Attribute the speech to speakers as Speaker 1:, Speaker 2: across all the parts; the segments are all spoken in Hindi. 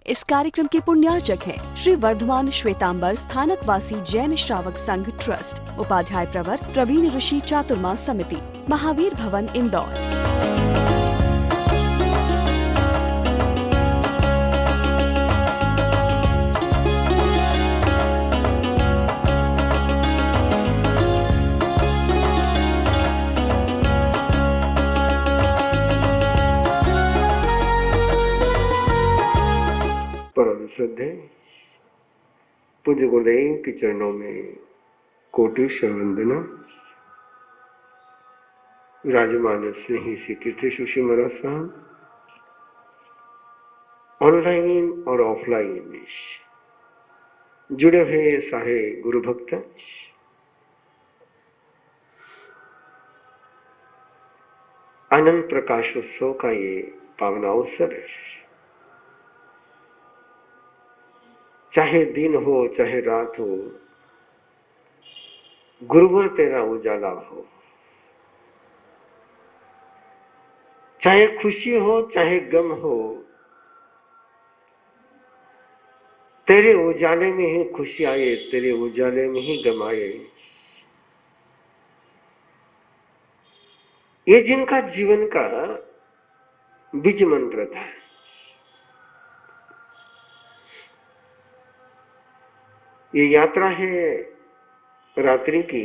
Speaker 1: इस कार्यक्रम के पुण्यार्चक हैं श्री वर्धमान श्वेतांबर स्थानकवासी जैन श्रावक संघ ट्रस्ट, उपाध्याय प्रवर प्रवीण ऋषि चातुर्मास समिति, महावीर भवन, इंदौर।
Speaker 2: परम श्रद्धेय पूज्य गुरुदेव के चरणों में कोटि वंदना। विराजमान स्नेही श्री कीर्ति सुशी महाराज साहब ऑनलाइन और ऑफलाइन जुड़े हुए सारे गुरु भक्त, अनंत प्रकाशोत्सव का ये पावन अवसर है। चाहे दिन हो चाहे रात हो, गुरुवर तेरा उजाला हो। चाहे खुशी हो चाहे गम हो, तेरे उजाले में ही खुशी आए, तेरे उजाले में ही गम आए। ये जिनका जीवन का बीज मंत्र था। ये यात्रा है रात्रि की।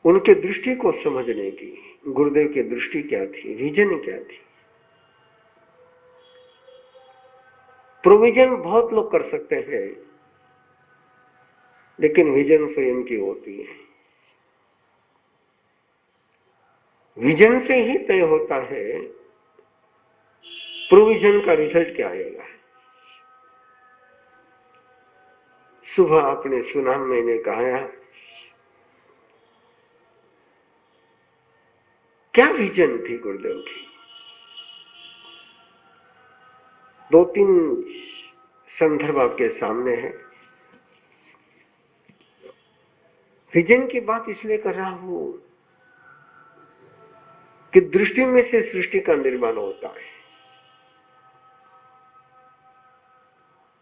Speaker 2: उनके दृष्टि को समझने की, गुरुदेव की दृष्टि क्या थी, विजन क्या थी। प्रोविजन बहुत लोग कर सकते हैं, लेकिन विजन स्वयं की होती है। विजन से ही तय होता है प्रोविजन का रिजल्ट क्या आएगा। सुबह आपने सुना, मैंने कहा क्या विजन थी गुरुदेव की। दो तीन संदर्भ आपके सामने है। विजन की बात इसलिए कर रहा हूं कि दृष्टि में से सृष्टि का निर्माण होता है।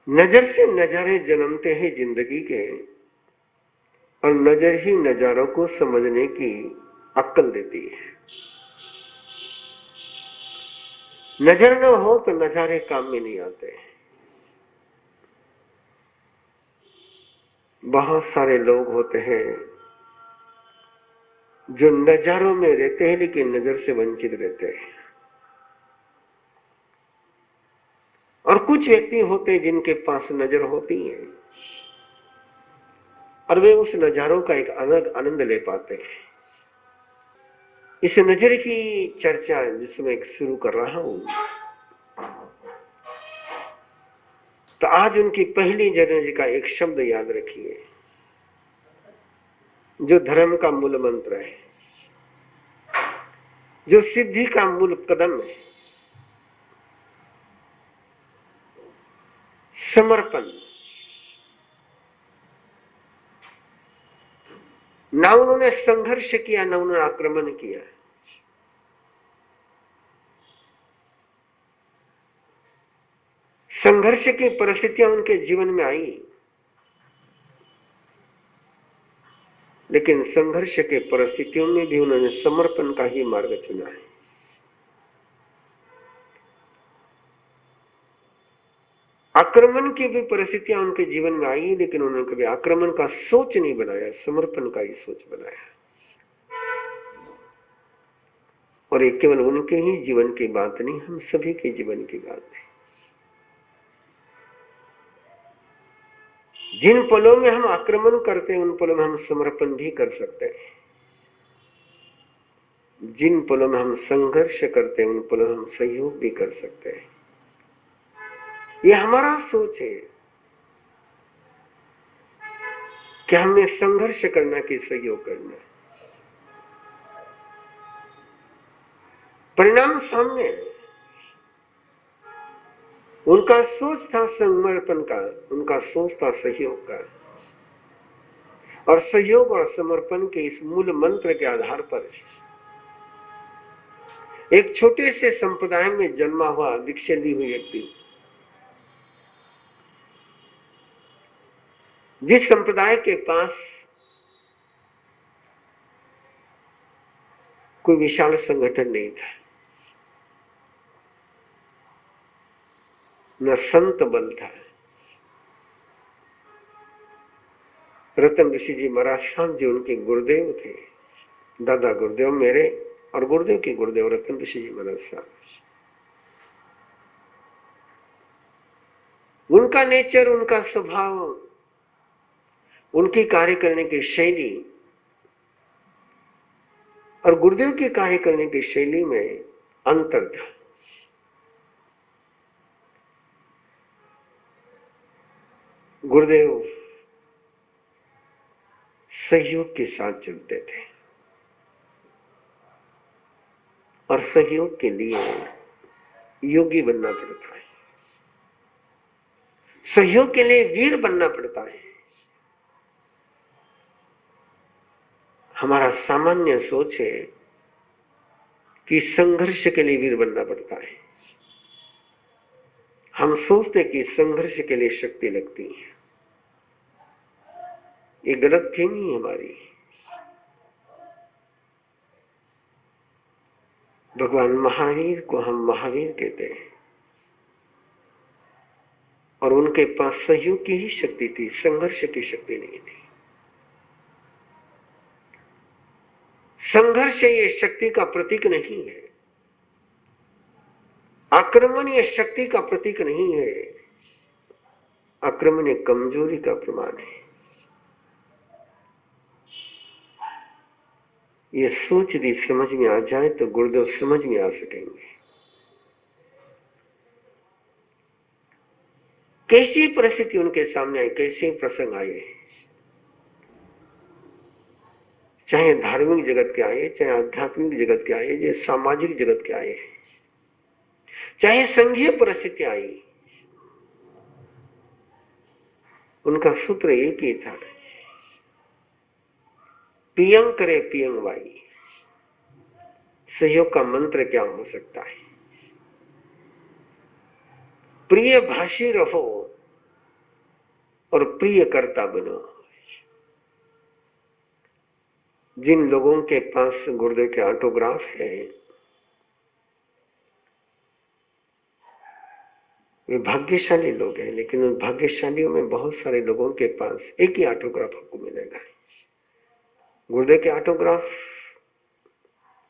Speaker 2: नजर से नजारे जन्मते हैं जिंदगी के, और नजर ही नजारों को समझने की अक्ल देती है। नजर न हो तो नजारे काम में नहीं आते। बहुत सारे लोग होते हैं जो नजारों में रहते हैं लेकिन नजर से वंचित रहते हैं, और कुछ व्यक्ति होते हैं जिनके पास नजर होती है और वे उस नजारों का एक अलग आनंद ले पाते हैं। इस नजर की चर्चा जिसमें शुरू कर रहा हूं, तो आज उनकी पहली जननी का एक शब्द याद रखिए जो धर्म का मूल मंत्र है, जो सिद्धि का मूल कदम है। समर्पण। ना उन्होंने संघर्ष किया, ना उन्होंने आक्रमण किया। संघर्ष की परिस्थितियां उनके जीवन में आई, लेकिन संघर्ष के परिस्थितियों में भी उन्होंने समर्पण का ही मार्ग चुना है। आक्रमण की भी परिस्थितियां उनके जीवन में आई, लेकिन उन्होंने कभी आक्रमण का सोच नहीं बनाया, समर्पण का ही सोच बनाया। और ये केवल उनके ही जीवन की बात नहीं, हम सभी के जीवन की बात है। जिन पलों में हम आक्रमण करते हैं, उन पलों में हम समर्पण भी कर सकते हैं। जिन पलों में हम संघर्ष करते हैं, उन पलों में हम सहयोग भी कर सकते हैं। ये हमारा सोच है कि हमें संघर्ष करना कि सहयोग करना। परिणाम सामने है। उनका सोच था समर्पण का, उनका सोच था सहयोग का, और सहयोग और समर्पण के इस मूल मंत्र के आधार पर एक छोटे से संप्रदाय में जन्मा हुआ दीक्षा ली हुई व्यक्ति जिस संप्रदाय के पास कोई विशाल संगठन नहीं था, न संत बल था, रतन ऋषि जी महाराज साहब जी उनके गुरुदेव थे, दादा गुरुदेव मेरे और गुरुदेव के गुरुदेव रतन ऋषि जी महाराज साहब। उनका नेचर, उनका स्वभाव, उनकी कार्य करने की शैली और गुरुदेव की कार्य करने की शैली में अंतर था। गुरुदेव सहयोग के साथ चलते थे और सहयोग के लिए योगी बनना पड़ता है, सहयोग के लिए वीर बनना पड़ता है। हमारा सामान्य सोच है कि संघर्ष के लिए वीर बनना पड़ता है। हम सोचते कि संघर्ष के लिए शक्ति लगती है। ये गलत फहमी है हमारी। भगवान महावीर को हम महावीर कहते हैं और उनके पास सहयोग की ही शक्ति थी, संघर्ष की शक्ति नहीं थी। संघर्ष ये शक्ति का प्रतीक नहीं है, आक्रमण ये शक्ति का प्रतीक नहीं है, आक्रमण एक कमजोरी का प्रमाण है। ये सोच भी समझ में आ जाए तो गुरुदेव समझ में आ सकेंगे। कैसी परिस्थिति उनके सामने आई, कैसे प्रसंग आए, चाहे धार्मिक जगत के आए, चाहे आध्यात्मिक जगत के आए, चाहे सामाजिक जगत के आए, चाहे संघीय परिस्थिति आई, उनका सूत्र एक ही था, पियंग करे पियंग वाई। सहयोग का मंत्र क्या हो सकता है? प्रिय भाषी रहो और प्रिय कर्ता बनो। जिन लोगों के पास गुरुदेव के ऑटोग्राफ है वे भाग्यशाली लोग हैं, लेकिन उन भाग्यशालियों में बहुत सारे लोगों के पास एक ही ऑटोग्राफ आपको मिलेगा। गुरुदेव के ऑटोग्राफ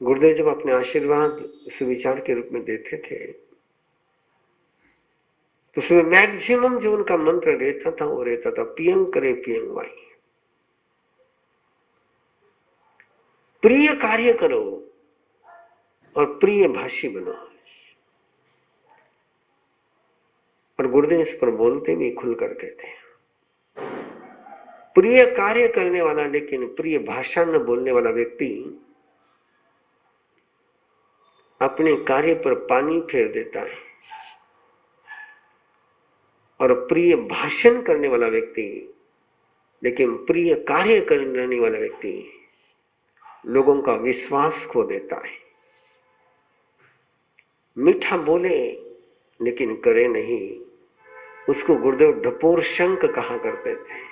Speaker 2: गुरुदेव जब अपने आशीर्वाद सुविचार के रूप में देते थे तो उसमें मैक्सिमम जो उनका मंत्र रहता था वो रहता था पियंग करे पियंग वाई। प्रिय कार्य करो और प्रिय भाषी बनो। और गुरुदेव इस पर बोलते भी खुल करके थे। प्रिय कार्य करने वाला लेकिन प्रिय भाषा न बोलने वाला व्यक्ति अपने कार्य पर पानी फेर देता है और प्रिय भाषण करने वाला व्यक्ति लेकिन प्रिय कार्य करने वाला व्यक्ति लोगों का विश्वास खो देता है। मीठा बोले लेकिन करे नहीं, उसको गुरुदेव ढपोर शंख कहा करते थे।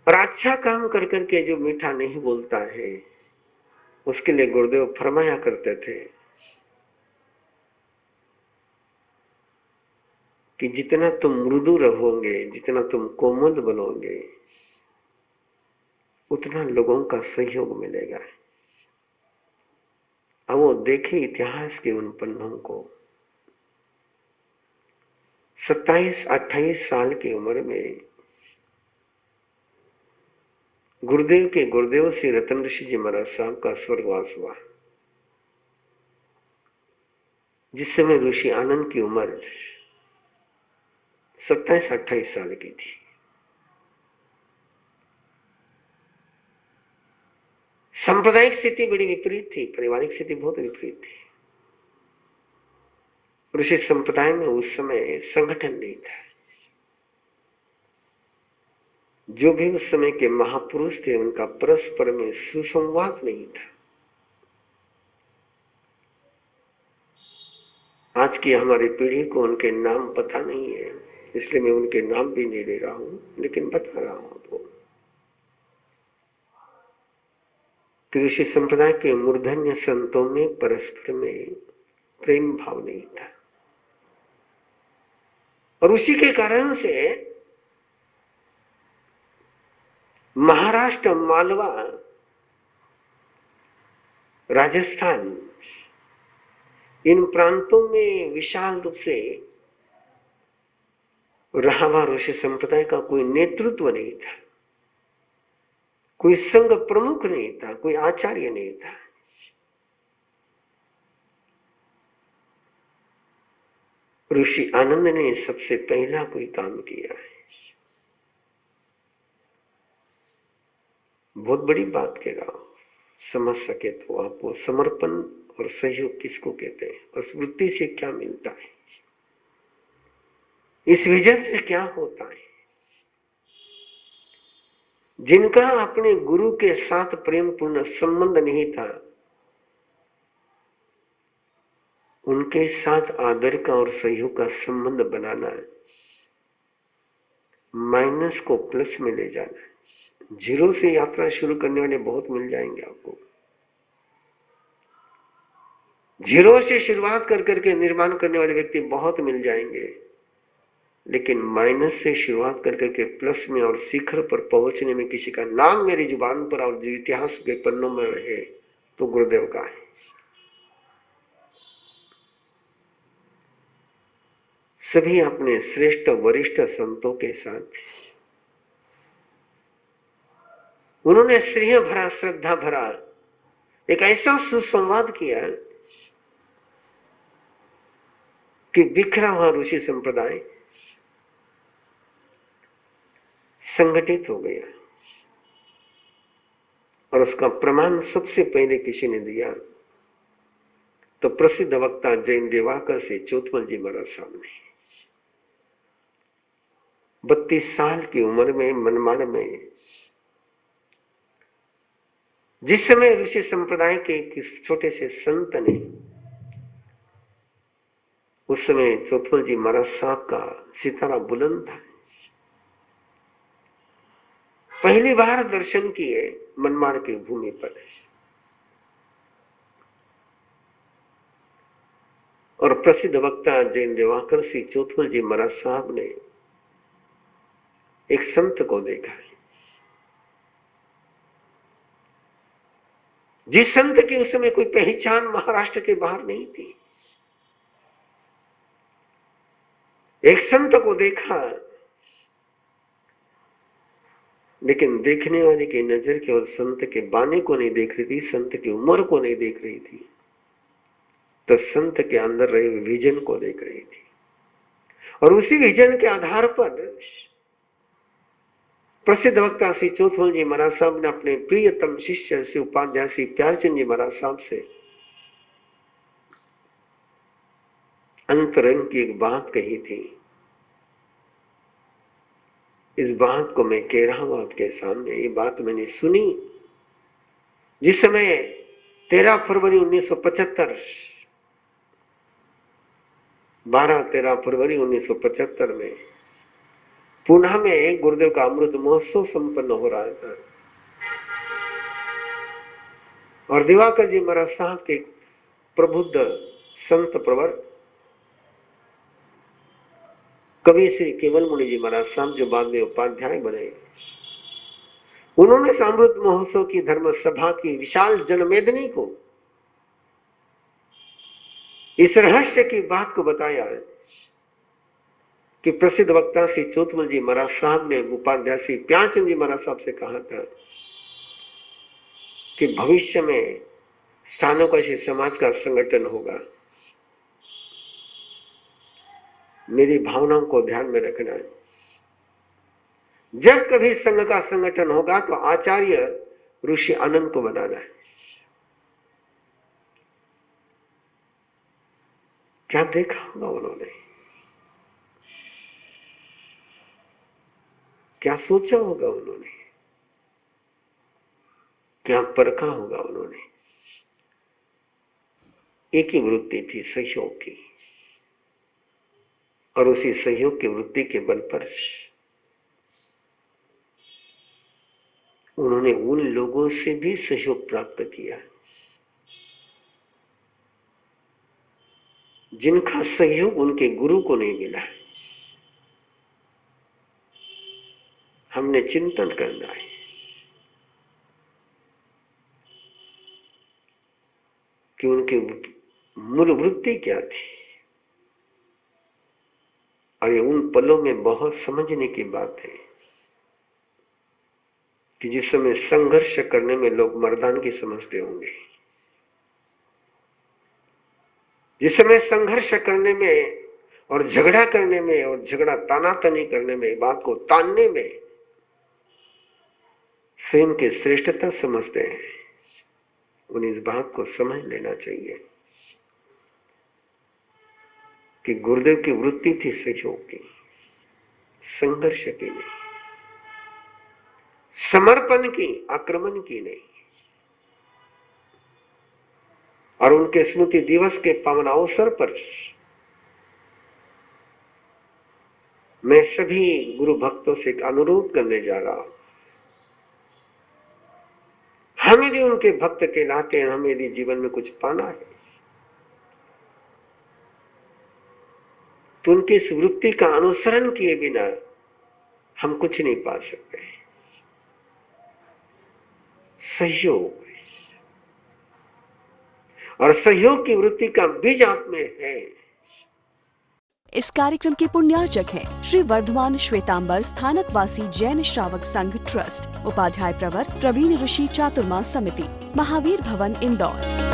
Speaker 2: और अच्छा काम कर करके जो मीठा नहीं बोलता है उसके लिए गुरुदेव फरमाया करते थे कि जितना तुम मृदु रहोगे, जितना तुम कोमल बनोगे, उतना लोगों का सहयोग मिलेगा। अब वो देखे इतिहास के उन पन्नों को। 27-28 साल की उम्र में गुरुदेव के गुरुदेव श्री रतन ऋषि जी महाराज साहब का स्वर्गवास हुआ। जिस समय ऋषि आनंद की उम्र 27-28 साल की थी। सांप्रदायिक स्थिति बड़ी विपरीत थी, पारिवारिक स्थिति बहुत विपरीत थी। ऋषि संप्रदाय में उस समय संगठन नहीं था। जो भी उस समय के महापुरुष थे उनका परस्पर में सुसंवाद नहीं था। आज की हमारी पीढ़ी को उनके नाम पता नहीं है, इसलिए मैं उनके नाम भी नहीं ले रहा हूं, लेकिन बता रहा हूं आपको। ऋषि संप्रदाय के मूर्धन्य संतों में परस्पर में प्रेम भाव नहीं था, और उसी के कारण से महाराष्ट्र, मालवा, राजस्थान, इन प्रांतों में विशाल रूप से राहवा ऋषि संप्रदाय का कोई नेतृत्व नहीं था, कोई संघ प्रमुख नहीं था, कोई आचार्य नहीं था। ऋषि आनंद ने सबसे पहला कोई काम किया है। बहुत बड़ी बात कह रहा हूं, समझ सके तो आप वो समर्पण और सहयोग किसको कहते हैं और स्मृति से क्या मिलता है, इस विजन से क्या होता है। जिनका अपने गुरु के साथ प्रेम पूर्ण संबंध नहीं था, उनके साथ आदर का और सहयोग का संबंध बनाना है, माइनस को प्लस में ले जाना है। जीरो से यात्रा शुरू करने वाले बहुत मिल जाएंगे आपको, जीरो से शुरुआत कर करके निर्माण करने वाले व्यक्ति बहुत मिल जाएंगे, लेकिन माइनस से शुरुआत कर करके प्लस में और शिखर पर पहुंचने में किसी का नाम मेरी जुबान पर और इतिहास के पन्नों में रहे तो गुरुदेव का है। सभी अपने श्रेष्ठ वरिष्ठ संतों के साथ उन्होंने स्नेह भरा, श्रद्धा भरा एक ऐसा सुसंवाद किया कि बिखरा हुआ ऋषि संप्रदाय संगठित हो गया। और उसका प्रमाण सबसे पहले किसी ने दिया तो प्रसिद्ध वक्ता जैन दिवाकर से चोथमल जी महाराज साहब ने 32 साल की उम्र में मनमाड़ में, जिस समय ऋषि संप्रदाय के किस छोटे से संत ने, उस समय चोथमल जी महाराज साहब का सितारा बुलंद था। पहली बार दर्शन किए मनमाड़ की भूमि पर, और प्रसिद्ध वक्ता जैन दिवाकर श्री चोथमल जी महाराज साहब ने एक संत को देखा है, जिस संत की उस समय कोई पहचान महाराष्ट्र के बाहर नहीं थी। एक संत को देखा, लेकिन देखने वाले की नजर केवल संत के बाने को नहीं देख रही थी, संत की उम्र को नहीं देख रही थी, तो संत के अंदर रहे विजन को देख रही थी। और उसी विजन के आधार पर प्रसिद्ध वक्ता श्री चोथमल जी महाराज साहब ने अपने प्रियतम शिष्य श्री उपाध्याय श्री प्यारचंद जी महाराज साहब से अंतरंग की एक बात कही थी। इस बात को मैं कह रहा हूं आपके सामने। ये बात मैंने सुनी जिस समय 13 फरवरी 1975, 12-13 फरवरी 1975 में पुणे में गुरुदेव का अमृत महोत्सव संपन्न हो रहा था, और दिवाकर जी महाराज साहब के प्रबुद्ध संत प्रवर कवि श्री केवल मुनि जी महाराज साहब, जो बाद में उपाध्याय बने, उन्होंने अमृत महोत्सव की धर्म सभा की विशाल जनमेदनी को इस रहस्य की बात को बताया कि प्रसिद्ध वक्ता श्री चोथमल जी महाराज साहब ने उपाध्याय श्री प्यारचंद जी महाराज साहब से कहा था कि भविष्य में स्थानों का समाज का संगठन होगा, मेरी भावनाओं को ध्यान में रखना है। जब कभी संघ का संगठन होगा तो आचार्य ऋषि आनंद को बनाना है। क्या देखा होगा उन्होंने, क्या सोचा होगा उन्होंने, क्या परखा होगा उन्होंने। एक ही वृत्ति थी, सहयोग की, और उसी सहयोग की वृत्ति के बल पर उन्होंने उन लोगों से भी सहयोग प्राप्त किया जिनका सहयोग उनके गुरु को नहीं मिला। हमने चिंतन करना है कि उनकी मूल वृत्ति क्या थी, और ये उन पलों में बहुत समझने की बात है कि जिस समय संघर्ष करने में लोग मर्दानगी समझते होंगे, जिस समय संघर्ष करने में और झगड़ा करने में और झगड़ा तानातनी करने में, बात को तानने में स्वयं के श्रेष्ठता समझते हैं, उन्हें इस बात को समझ लेना चाहिए कि गुरुदेव की वृत्ति थी सहयोग की, संघर्ष की नहीं, समर्पण की, आक्रमण की नहीं। और उनके स्मृति दिवस के पावन अवसर पर मैं सभी गुरु भक्तों से एक अनुरोध करने जा रहा हूं। हम यदि उनके भक्त कहलाते हैं, हमें यदि जीवन में कुछ पाना है, तो उनकी इस वृत्ति का अनुसरण किए बिना हम कुछ नहीं पा सकते। सहयोग, और सहयोग की वृत्ति का बीज आप में है।
Speaker 1: इस कार्यक्रम के पुण्यार्चक हैं श्री वर्धमान श्वेतांबर स्थानकवासी जैन श्रावक संघ ट्रस्ट, उपाध्याय प्रवर प्रवीण ऋषि चातुर्मा समिति, महावीर भवन इंदौर।